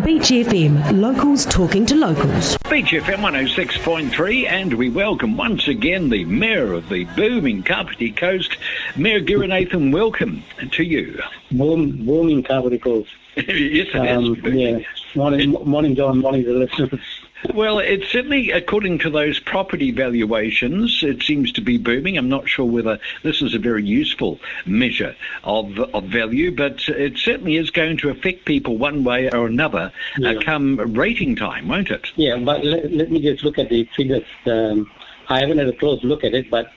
Beach FM, locals talking to locals. Beach FM 106.3, and we welcome once again the Mayor of the booming Kapiti Coast, Mayor K.Gurunathan. Welcome to you. Booming Kapiti Coast. Yes, it is. Yeah. Morning, John. Morning, the listeners. Well, it's certainly, according to those property valuations, it seems to be booming. I'm not sure whether this is a very useful measure of value, but it certainly is going to affect people one way or another come rating time, won't it? Yeah, but let me just look at the figures. I haven't had a close look at it, but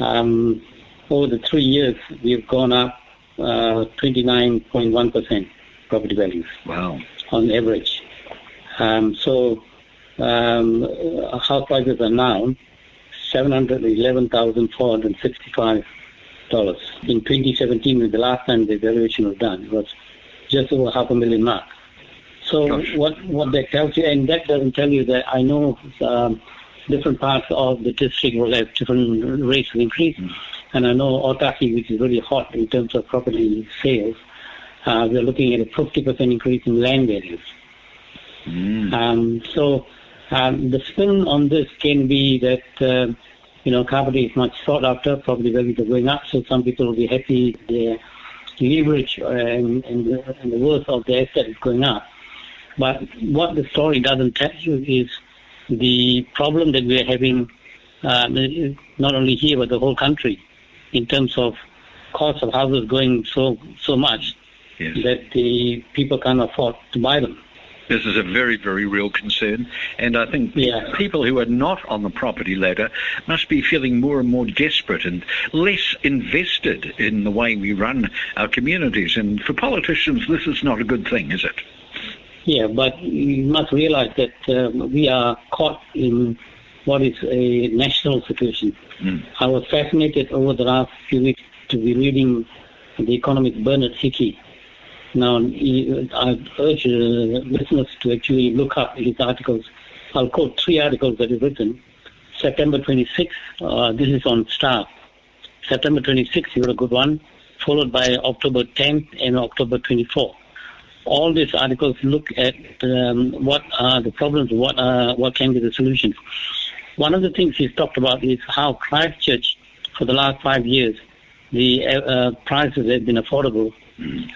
over the 3 years, we've gone up 29.1% property values. Wow. On average. House prices are now $711,465. In 2017, when the last time the valuation was done, it was just over $500,000 mark. So what that tells you, and that doesn't tell you that I know different parts of the district will have different rates of increase, and I know Otaki, which is really hot in terms of property sales, we're looking at a 50% increase in land values. The spin on this can be that, Kapiti is much sought after, property values are going up, so some people will be happy their leverage and the worth of the asset is going up. But what the story doesn't tell you is the problem that we're having, not only here but the whole country, in terms of cost of houses going so much that the people can't afford to buy them. This is a very, very real concern, and I think people who are not on the property ladder must be feeling more and more desperate and less invested in the way we run our communities. And for politicians, this is not a good thing, is it? Yeah, but you must realize that we are caught in what is a national situation. I was fascinated over the last few weeks to be reading The Economist Bernard Hickey. Now, I urge listeners to actually look up his articles. I'll quote 3 articles that he's written. September 26th, this is on Star. September 26th, he wrote a good one, followed by October 10th and October 24th. All these articles look at what are the problems, what can be the solutions. One of the things he's talked about is how Christchurch, for the last 5 years, the prices have been affordable.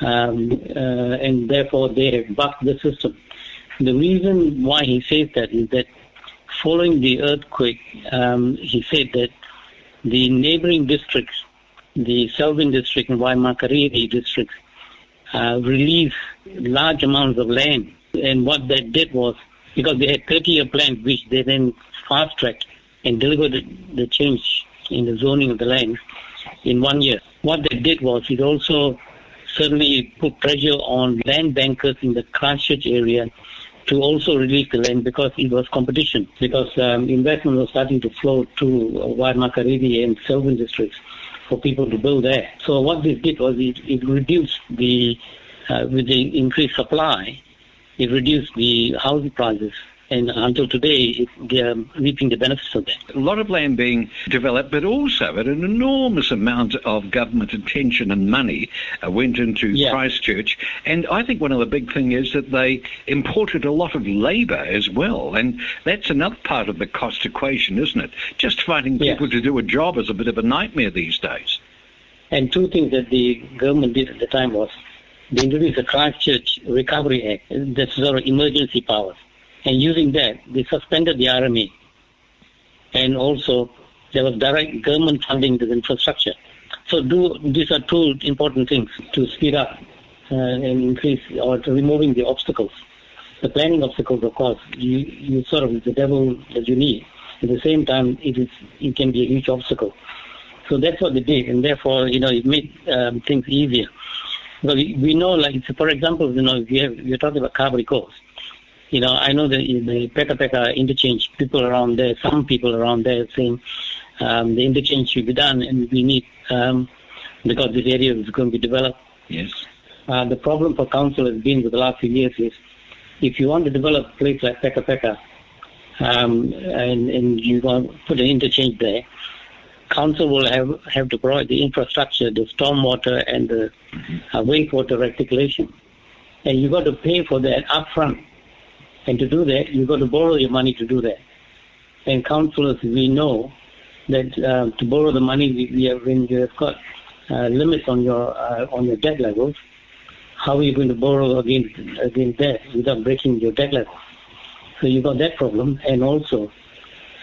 And therefore they have bucked the system. The reason why he says that is that following the earthquake, he said that the neighboring districts, the Selwyn district and Waimakariri districts, released large amounts of land. And what that did was, because they had 30-year plans, which they then fast-tracked and delivered the change in the zoning of the land in 1 year. What they did was it also certainly put pressure on land bankers in the Christchurch area to also release the land because it was competition, because investment was starting to flow to Waimakariri and Selwyn districts for people to build there. So what this did was it reduced with the increased supply, it reduced the housing prices. And until today, they are reaping the benefits of that. A lot of land being developed, but also an enormous amount of government attention and money went into Christchurch. And I think one of the big things is that they imported a lot of labour as well. And that's another part of the cost equation, isn't it? Just finding people to do a job is a bit of a nightmare these days. And 2 things that the government did at the time was they introduced the Christchurch Recovery Act, that's sort of emergency powers. And using that, they suspended the RMA. And also, there was direct government funding to the infrastructure. So these are 2 important things to speed up and increase, or to removing the obstacles. The planning obstacles, of course, you sort of, the devil that you need. At the same time, it can be a huge obstacle. So that's what they did, and therefore, it made things easier. But we know, like, for example, if you're talking about Kapiti Coast, I know that in the Pekapeka interchange, some people around there saying the interchange should be done and we need, because this area is going to be developed. Yes. The problem for council has been for the last few years is if you want to develop a place like Pekapeka and you want to put an interchange there, council will have to provide the infrastructure, the stormwater and the wastewater reticulation. And you've got to pay for that upfront. And to do that, you've got to borrow your money to do that. And councillors, we know that to borrow the money, when you have got limits on your debt levels, how are you going to borrow against that without breaking your debt level? So you've got that problem. And also,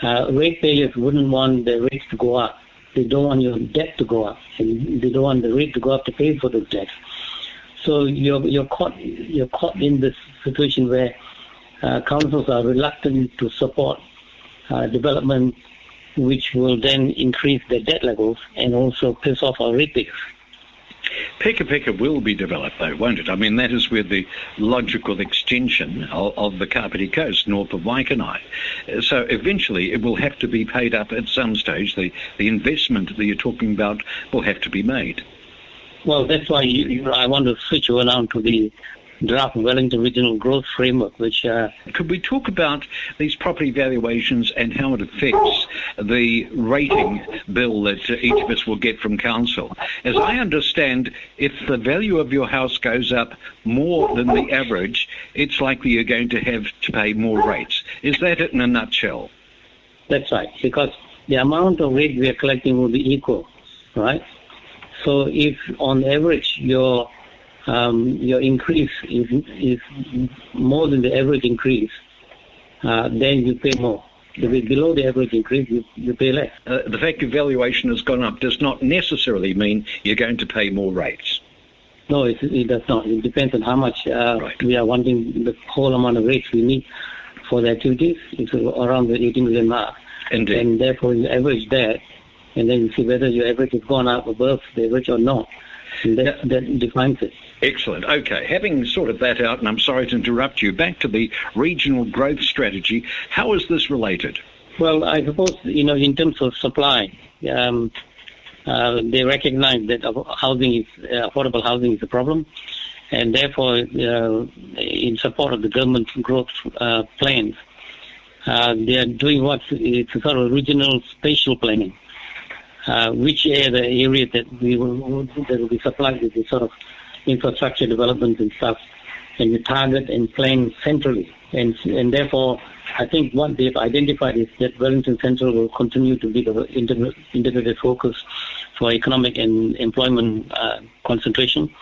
ratepayers wouldn't want the rates to go up. They don't want your debt to go up, and they don't want the rate to go up to pay for those debts. So you're caught in this situation where councils are reluctant to support development, which will then increase their debt levels and also piss off our ratepayers. Pekapeka will be developed, though, won't it? I mean, that is where the logical extension of the Kapiti Coast, north of Waikanai. So eventually it will have to be paid up at some stage. The investment that you're talking about will have to be made. Well, that's why I want to switch you around to the draft Wellington Regional Growth Framework, which... Could we talk about these property valuations and how it affects the rating bill that each of us will get from council? As I understand, if the value of your house goes up more than the average, it's likely you're going to have to pay more rates. Is that it in a nutshell? That's right, because the amount of rate we are collecting will be equal, right? So if on average your increase is more than the average increase, then you pay more. If it's below the average increase, you pay less. The fact your valuation has gone up does not necessarily mean you're going to pay more rates. No, it does not. It depends on how much we are wanting, the whole amount of rates we need for the activities. It's around the 80 million mark. Indeed. And therefore you average that, and then you see whether your average has gone up above the average or not. And that defines it. Excellent. Okay, having sorted that out, and I'm sorry to interrupt you, back to the regional growth strategy. How is this related? Well, I suppose, in terms of supply, they recognize that affordable housing is a problem, and therefore, in support of the government's growth plans, they are doing it's a sort of regional spatial planning. Which are the areas that will be supplied with this sort of infrastructure development and stuff, and you target and plan centrally. And therefore, I think what they've identified is that Wellington Central will continue to be the integrated focus for economic and employment concentration.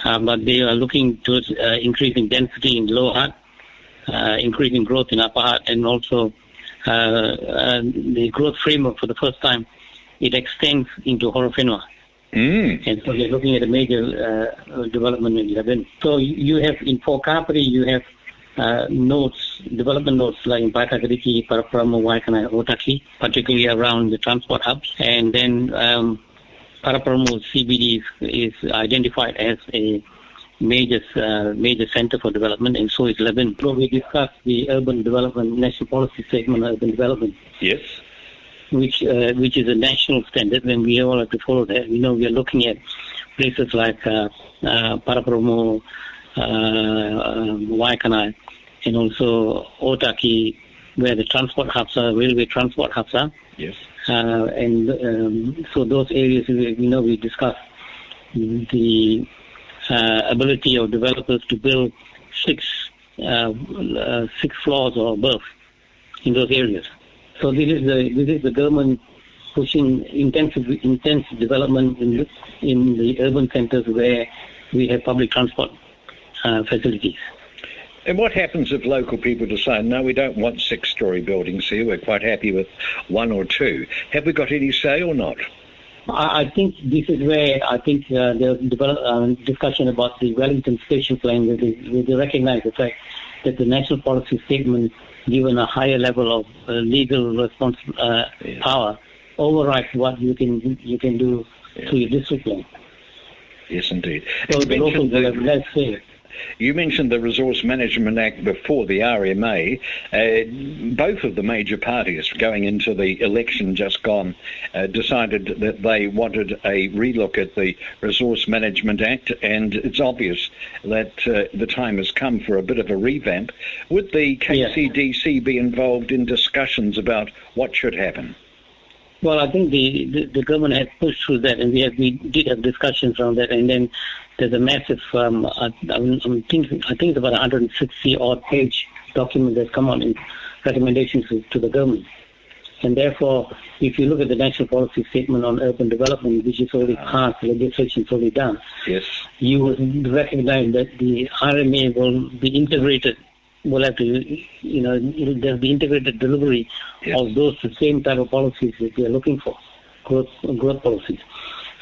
But they are looking towards increasing density in Lower Hutt, increasing growth in Upper Hutt, and also the growth framework for the first time. It extends into Horowhenua. And so they're looking at a major development in Lebanon. So you have, in Kapiti, you have development nodes like in Pekapeka, Paraparaumu, Waikanai, Otaki, particularly around the transport hubs. And then Paraparaumu CBD is identified as a major center for development, and so is Lebanon. So we discussed the urban development, national policy statement on urban development. Yes. Which is a national standard, and we all have to follow that. We are looking at places like Paraparaumu, Waikanai, and also Otaki, where the transport hubs are, railway transport hubs are. Yes. So those areas, we discussed the ability of developers to build six floors or above in those areas. So this is the government pushing intense development in the urban centers where we have public transport facilities. And what happens if local people decide, no, we don't want 6-story buildings here, we're quite happy with 1 or 2? Have we got any say or not? I think this is where there's discussion about the Wellington Spatial Plan, where they recognize the fact that the national policy statement, given a higher level of legal power, overrides what you can do through your district plan. Yes, indeed. So the locals will have less say. You mentioned the Resource Management Act before, the RMA. Both of the major parties going into the election just gone decided that they wanted a relook at the Resource Management Act, and it's obvious that the time has come for a bit of a revamp. Would the KCDC be involved in discussions about what should happen? Well, I think the government has pushed through that, and we did have discussions around that, and then there's a massive, I think it's about 160 odd page document that's come out in recommendations to the government. And therefore, if you look at the National Policy Statement on Urban Development, which is already passed, the legislation is already done, yes, you will recognize that the RMA will be integrated. Will have to, there'll be integrated delivery of those the same type of policies that we are looking for, growth policies.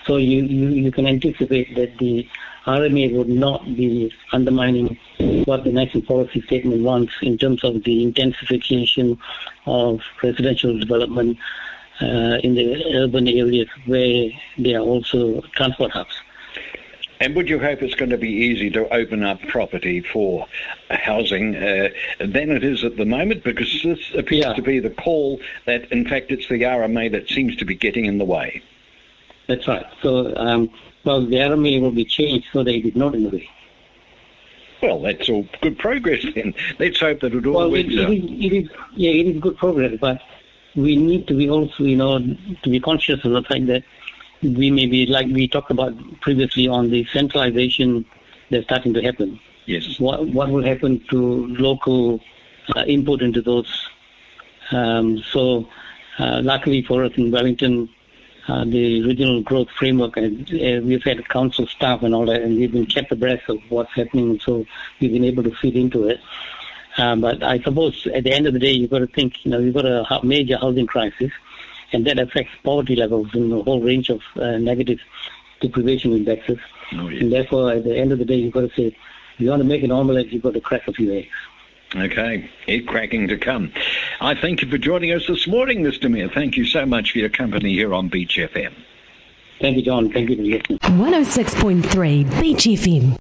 So you can anticipate that the RMA would not be undermining what the National Policy Statement wants in terms of the intensification of residential development in the urban areas where there are also transport hubs. And would you hope it's going to be easy to open up property for housing than it is at the moment? Because this appears to be the call that, in fact, it's the RMA that seems to be getting in the way. That's right. So, the RMA will be changed so that it is not in the way. Well, that's all good progress then. Let's hope that it all works out. It is good progress, but we need to be also, to be conscious of the fact that we may be, like we talked about previously on the centralization that's starting to happen. Yes. What will happen to local input into those? Luckily for us in Wellington, the regional growth framework, we've had council staff and all that, and we've been kept abreast of what's happening, so we've been able to fit into it. But I suppose at the end of the day, you've got to think, you've got a major housing crisis, and that affects poverty levels in a whole range of negative deprivation indexes. Oh, yes. And therefore, at the end of the day, you've got to say, if you want to make an omelette, you've got to crack a few eggs. Okay, egg cracking to come. I thank you for joining us this morning, Mr. Mayor. Thank you so much for your company here on Beach FM. Thank you, John. Thank you for listening. 106.3 Beach FM.